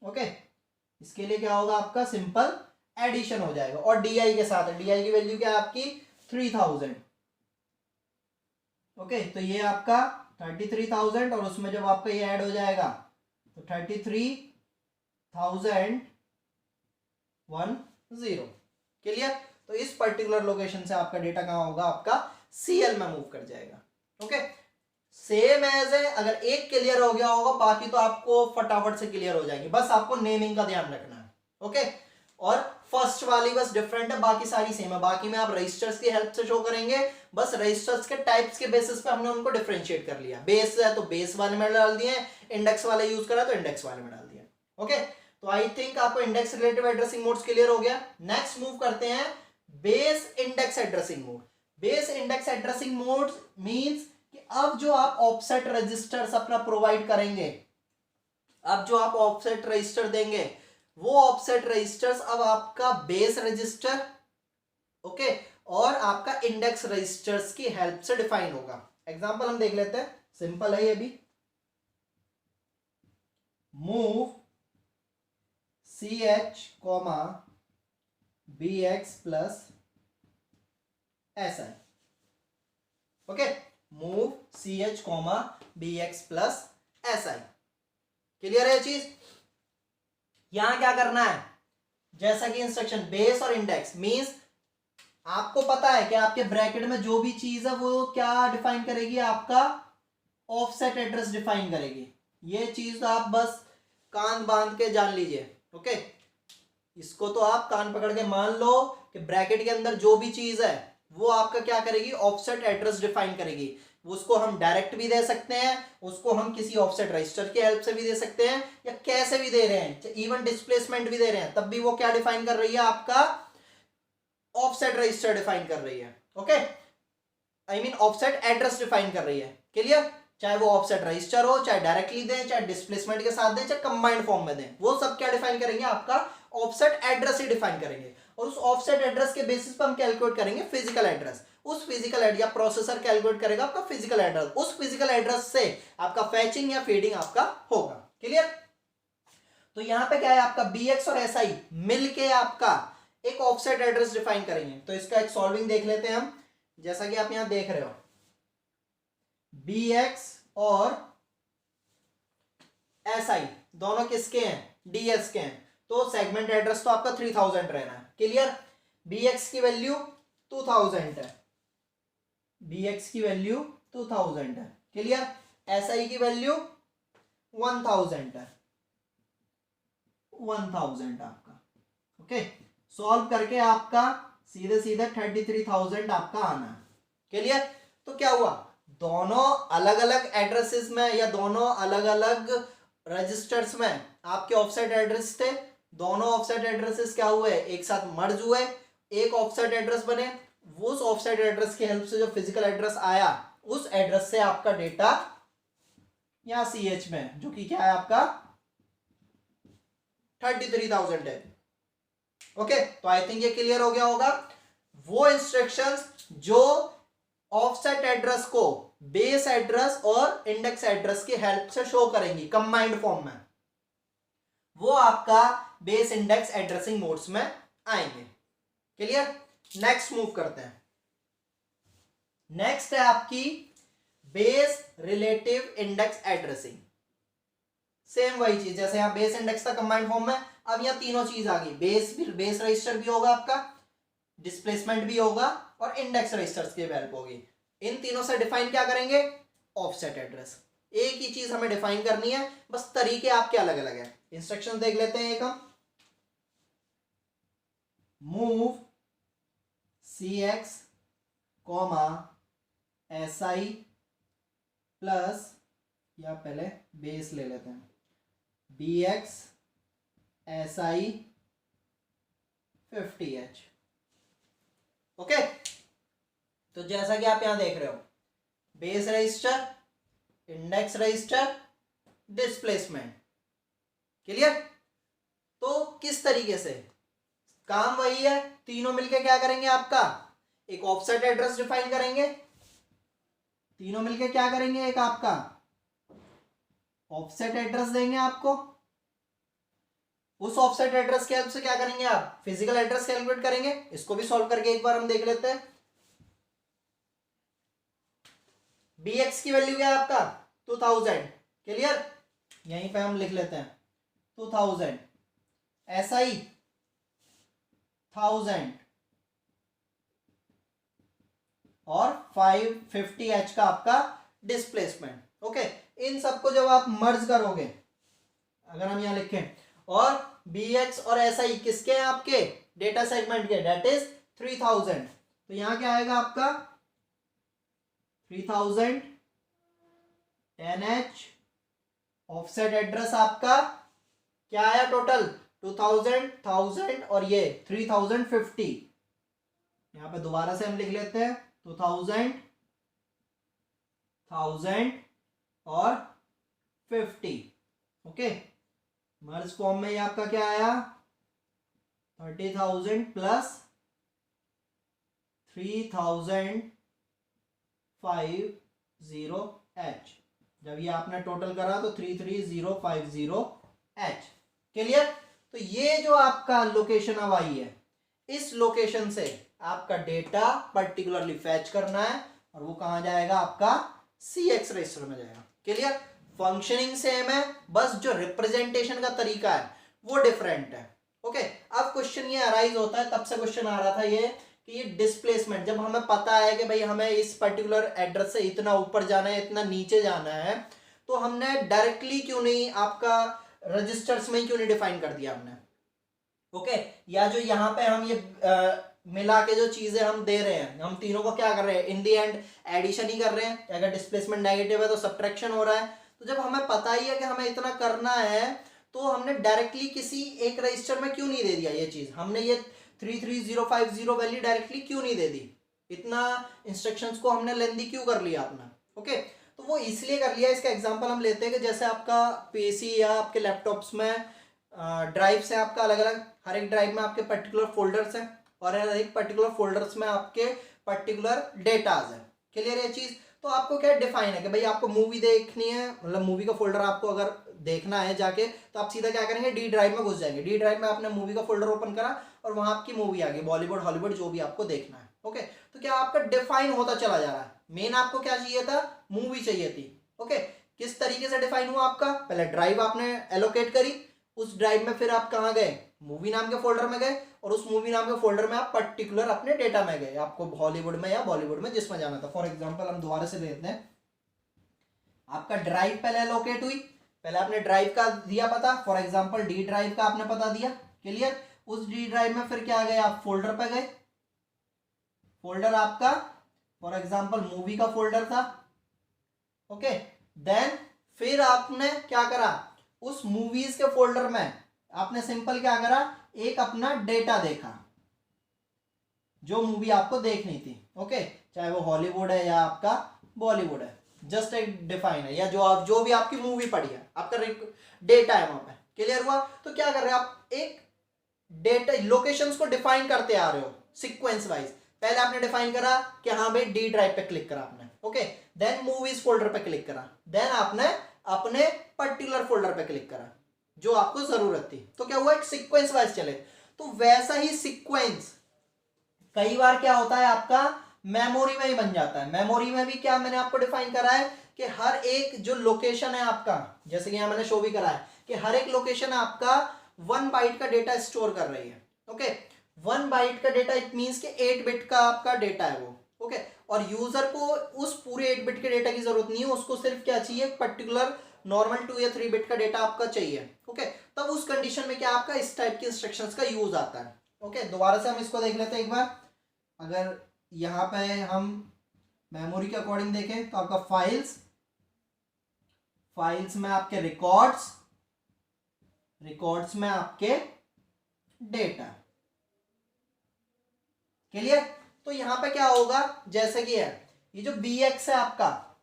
ओके, इसके लिए क्या होगा? आपका सिंपल एडिशन हो जाएगा। और DI के साथ, DI की वैल्यू क्या है आपकी 3000। ओके, तो ये आपका 33,000 और उसमें जब आपका ये ऐड हो जाएगा तो 33,010। क्लियर? तो इस पर्टिकुलर लोकेशन से आपका डेटा कहाँ होगा? आपका CL में मूव कर जाएगा। ओके, सेम एज है। अगर एक क्लियर हो गया होगा, बाकी तो आपको फटाफट से क्लियर हो जाएगी। बस आपको नेमिंग का ध्यान रखना है। ओके, और फर्स्ट वाली बस डिफरेंट है, बाकी सारी सेम है। बाकी में आप रजिस्टर्स की हेल्प से शो करेंगे। बस रजिस्टर्स के टाइप्स के बेसिस पे हमने उनको डिफरेंशिएट कर लिया। बेस है तो बेस वाले में डाल दिए, इंडेक्स वाला यूज करा तो इंडेक्स वाले में डाल दिया। ओके, तो आई थिंक आपको index relative addressing modes clear हो गया। नेक्स्ट मूव करते हैं base index addressing mode. Base index addressing mode means कि अब जो आप ऑफसेट रजिस्टर्स अपना प्रोवाइड करेंगे, अब जो आप ऑफसेट रजिस्टर देंगे, वो ऑफसेट रजिस्टर्स अब आपका बेस रजिस्टर, ओके, और आपका इंडेक्स रजिस्टर्स की हेल्प से डिफाइन होगा। एग्जांपल हम देख लेते हैं, सिंपल है ये भी। Move CH comma BX plus SI। Okay, move CH comma BX plus SI। Clear है चीज? यहां क्या करना है? जैसा कि इंस्ट्रक्शन बेस और इंडेक्स मींस आपको पता है कि आपके ब्रैकेट में जो भी चीज है वो क्या डिफाइन करेगी? आपका ऑफसेट एड्रेस डिफाइन करेगी। ये चीज तो आप बस कान बांध के जान लीजिए। ओके, इसको तो आप कान पकड़ के मान लो कि ब्रैकेट के अंदर जो भी चीज है वो आपका क्या करेगी? ऑफसेट एड्रेस डिफाइन करेगी। उसको हम डायरेक्ट भी दे सकते हैं, उसको हम किसी ऑफसेट रजिस्टर की हेल्प से भी दे सकते हैं, या कैसे भी दे रहे हैं, इवन डिस्प्लेसमेंट भी दे रहे हैं, तब भी वो क्या डिफाइन कर रही है? आपका ऑफसेट रजिस्टर डिफाइन कर रही है। Okay, I mean offset address define कर रही है। क्लियर? चाहे वो ऑफसेट रजिस्टर हो, चाहे डायरेक्टली दें, चाहे डिस्प्लेसमेंट के साथ दें, चाहे कंबाइंड फॉर्म में दें, वो सब क्या डिफाइन करेंगे? आपका ऑफसेट एड्रेस ही डिफाइन करेंगे। और उस ऑफसेट एड्रेस के बेसिस पर हम कैलकुलेट करेंगे फिजिकल एड्रेस। उस फिजिकल एड्रेस या प्रोसेसर कैलकुलेट करेगा आपका फिजिकल एड्रेस। उस फिजिकल एड्रेस से आपका फैचिंग या फीडिंग आपका होगा। क्लियर? तो यहां पे क्या है? आपका BX और SI मिलके आपका एक ऑफसेट एड्रेस डिफाइन करेंगे। तो इसका एक सॉल्विंग देख लेते हैं हम। जैसा कि आप यहां देख रहे हो, BX और SI दोनों किसके हैं? DS के हैं। तो सेगमेंट एड्रेस तो आपका 3000 रहना है। क्लियर? BX की वैल्यू 2000 है, BX की वैल्यू 2000 है। क्लियर? SI की वैल्यू 1000 है, 1000 आपका। ओके, सॉल्व करके आपका सीधे सीधे 33,000 आपका आना। क्लियर? तो क्या हुआ, दोनों अलग अलग एड्रेसेस में या दोनों अलग अलग रजिस्टर्स में आपके ऑफसेट एड्रेस थे, दोनों ऑफसेट एड्रेसेस क्या हुए, एक साथ मर्ज हुए, एक ऑफसेट एड्रेस बने। उस ऑफसेट एड्रेस की हेल्प से जो फिजिकल एड्रेस आया, उस एड्रेस से आपका डेटा यहां CH में, जो कि क्या है आपका 33,000 है। ओके, तो आई थिंक ये क्लियर हो गया होगा। वो इंस्ट्रक्शंस जो ऑफसेट एड्रेस को बेस एड्रेस और इंडेक्स एड्रेस की हेल्प से शो करेंगी कंबाइंड फॉर्म में, वो आपका बेस इंडेक्स एड्रेसिंग मोड्स में आएंगे। क्लियर? नेक्स्ट मूव करते हैं। नेक्स्ट है आपकी base relative index addressing. Same वही चीज, जैसे यहां बेस इंडेक्स था कंबाइंड फॉर्म में, अब यहां तीनों चीज आ गई। बेस रजिस्टर भी होगा आपका, डिस्प्लेसमेंट भी होगा और इंडेक्स रजिस्टर्स की हेल्प होगी। इन तीनों से डिफाइन क्या करेंगे, ऑफसेट एड्रेस। एक ही चीज हमें डिफाइन करनी है, बस तरीके आपके अलग अलग है। इंस्ट्रक्शन देख लेते हैं एक हम। मूव CX SI प्लस, या पहले बेस ले लेते हैं, BX SI 50H। ओके, तो जैसा कि आप यहां देख रहे हो, base register, index register, displacement. Clear? तो किस तरीके से काम वही है, तीनों मिलके क्या करेंगे, आपका एक ऑफसेट एड्रेस डिफाइन करेंगे। तीनों मिलके क्या करेंगे, एक आपका ऑफसेट एड्रेस देंगे आपको। उस ऑफसेट एड्रेस के हेल्प से क्या करेंगे, आप फिजिकल एड्रेस कैलकुलेट करेंगे। इसको भी सॉल्व करके एक बार हम देख लेते हैं। BX की वैल्यू क्या है आपका 2000। क्लियर? यहीं पे हम लिख लेते हैं 2000, SI 1000 और 550H का आपका डिस्प्लेसमेंट। ओके, इन सबको जब आप मर्ज करोगे, अगर हम यहां लिखें, और BX और SI किसके हैं, आपके डेटा सेगमेंट के, डेट इज 3000। तो यहां क्या आएगा आपका 3000 10H। ऑफसेट एड्रेस आपका क्या आया टोटल 2000 1000 और ये 3050। यहां पे दोबारा से हम लिख लेते हैं 2000 1000 और 50। ओके, मर्ज फॉर्म में ये आपका क्या आया 30,000 प्लस 3050H। जब ये आपने टोटल करा तो 33050H। क्लियर? तो ये जो आपका लोकेशन अब आई है, इस लोकेशन से आपका डेटा पर्टिकुलरली फैच करना है और वो कहां जाएगा, आपका CX रजिस्टर में जाएगा। क्लियर? फंक्शनिंग सेम है, बस जो रिप्रेजेंटेशन का तरीका है वो डिफरेंट है। ओके, अब क्वेश्चन ये अराइज होता है, तब से क्वेश्चन आ रहा था ये कि ये डिस्प्लेसमेंट, जब हमें पता है कि भाई हमें इस पर्टिकुलर एड्रेस से इतना ऊपर जाना है, इतना नीचे जाना है, तो हमने डायरेक्टली क्यों नहीं आपका रजिस्टर्स में ही क्यों नहीं डिफाइन कर दिया हमने। ओके, या जो यहाँ पे हम ये मिला के जो चीजें हम दे रहे हैं, हम तीनों को क्या कर रहे हैं, इन दी एंड एडिशन ही कर रहे हैं। अगर डिस्प्लेसमेंट नेगेटिव है तो सब्ट्रैक्शन हो रहा है। तो जब हमें पता ही है कि हमें इतना करना है, तो हमने डायरेक्टली किसी एक रजिस्टर में क्यों नहीं दे दिया ये चीज, हमने ये 33050 वैल्यू डायरेक्टली क्यों नहीं दे दी, इतना इंस्ट्रक्शंस को हमने लेंदी क्यों कर लिया अपना। ओके, तो वो इसलिए कर लिया। इसका एग्जांपल हम लेते हैं कि जैसे आपका पीसी या आपके लैपटॉप्स में ड्राइव से आपका अलग अलग, हर एक ड्राइव में आपके पर्टिकुलर फोल्डर्स हैं और हर एक पर्टिकुलर फोल्डर्स में आपके पर्टिकुलर डेटाज है। क्लियर ये चीज? तो आपको क्या डिफाइन है कि भाई आपको मूवी देखनी है, मतलब मूवी का फोल्डर आपको अगर देखना है जाके, तो आप सीधा क्या करेंगे, डी ड्राइव में घुस जाएंगे। डी ड्राइव में आपने मूवी का फोल्डर ओपन करा और वहां आपकी मूवी आ गई, बॉलीवुड हॉलीवुड जो भी आपको देखना है। ओके, तो क्या आपका डिफाइन होता चला जा रहा है। मेन आपको क्या चाहिए था, मूवी चाहिए थी। ओके, किस तरीके से डिफाइन हुआ आपका, पहले ड्राइव आपने एलोकेट करी, उस ड्राइव में फिर आप कहाँ गए, मूवी नाम के फोल्डर में गए, और उस मूवी नाम के फोल्डर में आप पर्टिकुलर अपने डेटा में गए, आपको हॉलीवुड में या बॉलीवुड में जिसमें जाना था। फॉर एग्जांपल हम दोबारा से लेते हैं, आपका ड्राइव पहले एलोकेट हुई, पहले आपने ड्राइव का दिया पता, फॉर एग्जांपल डी ड्राइव का आपने पता दिया। क्लियर? उस डी ड्राइव में फिर क्या गए, आप फोल्डर पे गए, फोल्डर आपका फॉर एग्जांपल मूवी का फोल्डर था, ओके। देन फिर आपने क्या करा, उस मूवीज के फोल्डर में आपने सिंपल क्या करा, एक अपना डेटा देखा जो मूवी आपको देखनी थी, ओके। चाहे वो हॉलीवुड है या आपका बॉलीवुड है, जस्ट एक डिफाइन है, या जो भी आपकी मूवी पड़ी है आपका डेटा है वहां पे। क्लियर हुआ? तो क्या कर रहे हैं आप, एक डेटा लोकेशंस को डिफाइन करते आ रहे हो सीक्वेंस वाइज। पहले आपने डिफाइन करा कि हाँ भाई डी ड्राइव पे क्लिक करा आपने, ओके। देन मूवीज फोल्डर पे क्लिक करा, देन आपने अपने पर्टिकुलर फोल्डर पे क्लिक करा जो आपको जरूरत थी। तो क्या हुआ, एक सीक्वेंस वाइज चले। तो वैसा ही सीक्वेंस कई बार क्या होता है आपका मेमोरी में ही बन जाता है। मेमोरी में भी क्या मैंने आपको डिफाइन करा है कि हर एक जो लोकेशन है आपका, जैसे कि यहां मैंने शो भी करा है कि हर एक लोकेशन आपका 1 बाइट का डेटा स्टोर कर रही है, ओके। 1 बाइट का डेटा इट मींस कि 8 बिट का आपका डेटा है वो, ओके। और यूजर को उस पूरे 8 बिट के डेटा की जरूरत नहीं है, उसको सिर्फ क्या चाहिए, पर्टिकुलर नॉर्मल 2 या 3 बिट का डेटा आपका चाहिए, ओके। तब उस कंडीशन में क्या आपका इस टाइप की इंस्ट्रक्शंस का यूज आता है, ओके। दोबारा से हम इसको देख लेते हैं एक बार। अगर यहाँ पे हम मेमोरी के अकॉर्डिंग देखें तो आपका फाइल्स में आपके रिकॉर्ड्स में आपके डेटा। क्लियर? तो यहां पे क्या होगा, जैसे कि है ये जो BX है आपका,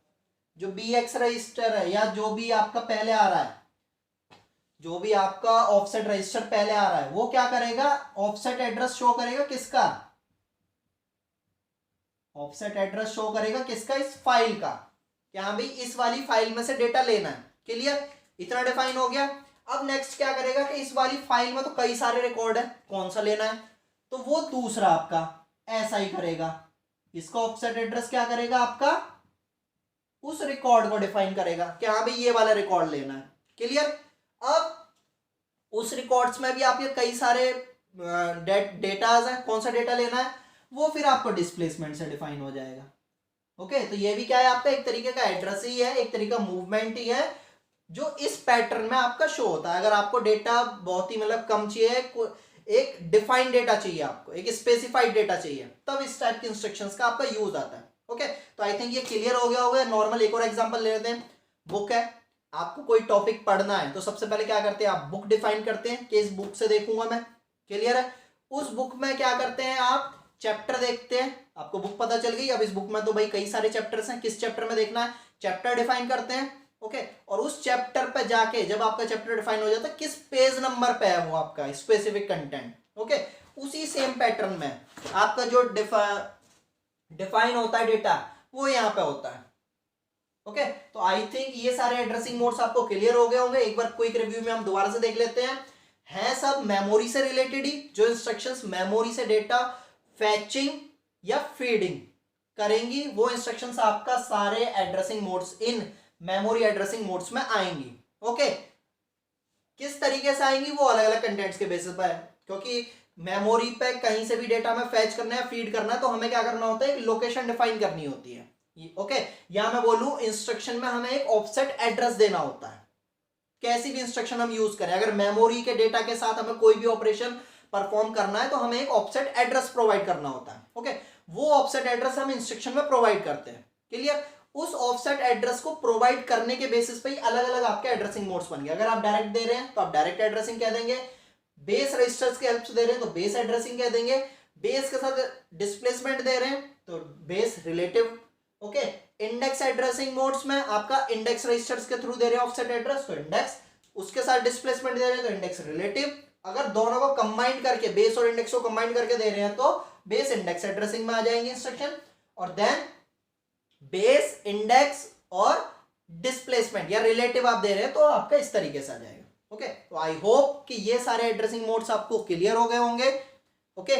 जो BX रजिस्टर है या जो भी आपका पहले आ रहा है, जो भी आपका ऑफसेट रजिस्टर पहले आ रहा है, वो क्या करेगा, ऑफसेट एड्रेस शो करेगा किसका, ऑफसेट एड्रेस शो करेगा किसका, इस फाइल का। क्या भाई इस वाली फाइल में से डेटा लेना है। क्लियर? इतना डिफाइन हो गया। अब नेक्स्ट क्या करेगा कि इस वाली फाइल में तो कई सारे रिकॉर्ड है, कौन सा लेना है, तो वो दूसरा आपका ऐसा ही करेगा। इसका ऑफसेट एड्रेस क्या करेगा, आपका उस रिकॉर्ड को डिफाइन करेगा कि हाँ भाई ये वाला रिकॉर्ड लेना है। क्लियर? अब उस रिकॉर्ड्स में भी आपके कई सारे डेटाज हैं, कौन सा डेटा लेना है वो फिर आपको डिस्प्लेसमेंट से डिफाइन हो जाएगा, ओके। तो ये भी क्या है आपका एक तरीके का एड्रेस ही है, एक तरीका मूवमेंट ही है जो इस पैटर्न में आपका शो होता है। अगर आपको डेटा बहुत ही मतलब कम चाहिए, एक डिफाइंड डेटा चाहिए, आपको एक स्पेसिफाइड डेटा चाहिए, तब इस टाइप के इंस्ट्रक्शंस का आपका यूज आता है, ओके। तो आई थिंक ये क्लियर हो गया होगा। नॉर्मल एक और एग्जांपल ले लेते हैं। बुक है, आपको कोई टॉपिक पढ़ना है तो सबसे पहले क्या करते हैं आप, बुक डिफाइन करते हैं कि इस बुक से देखूंगा मैं। क्लियर है? उस बुक में क्या करते हैं आप, चैप्टर देखते हैं, आपको बुक पता चल गई। अब इस बुक में तो भाई कई सारे चैप्टर्स हैं, किस चैप्टर में देखना है, चैप्टर डिफाइन करते हैं, ओके। और उस चैप्टर पे जाके जब आपका चैप्टर डिफाइन हो जाता है, किस पेज नंबर पे है वो आपका स्पेसिफिक कंटेंट, ओके। उसी सेम पैटर्न में आपका जो डिफाइन होता है डेटा, वो यहाँ पे होता है, ओके। तो आई थिंक ये सारे एड्रेसिंग मोड्स आपको क्लियर हो गए होंगे। एक बार क्विक रिव्यू में हम दोबारा से देख लेते हैं सब मेमोरी से रिलेटेड ही, जो इंस्ट्रक्शंस मेमोरी से डेटा फैचिंग या फीडिंग करेंगी, वो इंस्ट्रक्शंस आपका सारे addressing modes in memory addressing modes में आएंगी, ओके। किस तरीके से आएंगी वो अलग अलग कंटेंट्स के बेसिस पर है, क्योंकि मेमोरी पे कहीं से भी डेटा में फैच करना है, फीड करना है, तो हमें क्या करना होता है, लोकेशन डिफाइन करनी होती है, ओके। या मैं बोलूं इंस्ट्रक्शन में हमें एक ऑफसेट एड्रेस देना होता है। कैसी भी इंस्ट्रक्शन हम यूज करें, अगर मेमोरी के डेटा के साथ हमें कोई भी ऑपरेशन परफॉर्म करना है तो हमें एक ऑफसेट एड्रेस प्रोवाइड करना होता है, ओके। वो ऑफसेट एड्रेस हम इंस्ट्रक्शन में प्रोवाइड करते हैं। क्लियर? उस ऑफसेट एड्रेस को प्रोवाइड करने के बेसिस पे ही अलग अलग आपके एड्रेसिंग मोड्स बन गए। अगर आप डायरेक्ट दे रहे हैं तो आप डायरेक्ट एड्रेसिंग कह देंगे, बेस रजिस्टर्स की हेल्प से दे रहे हैं तो बेस एड्रेसिंग कह देंगे, बेस के साथ डिस्प्लेसमेंट दे रहे हैं तो base relative, okay. Index addressing modes में आपका इंडेक्स रजिस्टर्स के थ्रू दे रहे हैं ऑफसेट एड्रेस तो इंडेक्स, उसके साथ डिस्प्लेसमेंट दे रहे हैं तो इंडेक्स रिलेटिव। अगर दोनों को कंबाइन करके, बेस और इंडेक्स को कंबाइन करके दे रहे हैं तो बेस इंडेक्स एड्रेसिंग में आ जाएंगे इंस्ट्रक्शन, और देन बेस इंडेक्स और डिस्प्लेसमेंट या रिलेटिव आप दे रहे हैं तो आपका इस तरीके से आ जाएगा, ओके। तो आई होप कि ये सारे एड्रेसिंग मोड्स आपको क्लियर हो गए होंगे, ओके।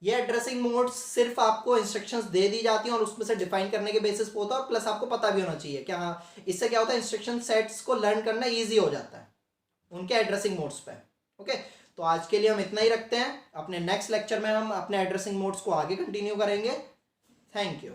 ये एड्रेसिंग मोड्स सिर्फ आपको इंस्ट्रक्शंस दे दी जाती हैं और उसमें से डिफाइन करने के बेसिस पे होता है, और प्लस आपको पता भी होना चाहिए क्या, हाँ इससे क्या होता है, इंस्ट्रक्शन सेट्स को लर्न करना ईजी हो जाता है उनके एड्रेसिंग मोड्स पे, ओके। तो आज के लिए हम इतना ही रखते हैं। अपने नेक्स्ट लेक्चर में हम अपने एड्रेसिंग मोड्स को आगे कंटिन्यू करेंगे। Thank you.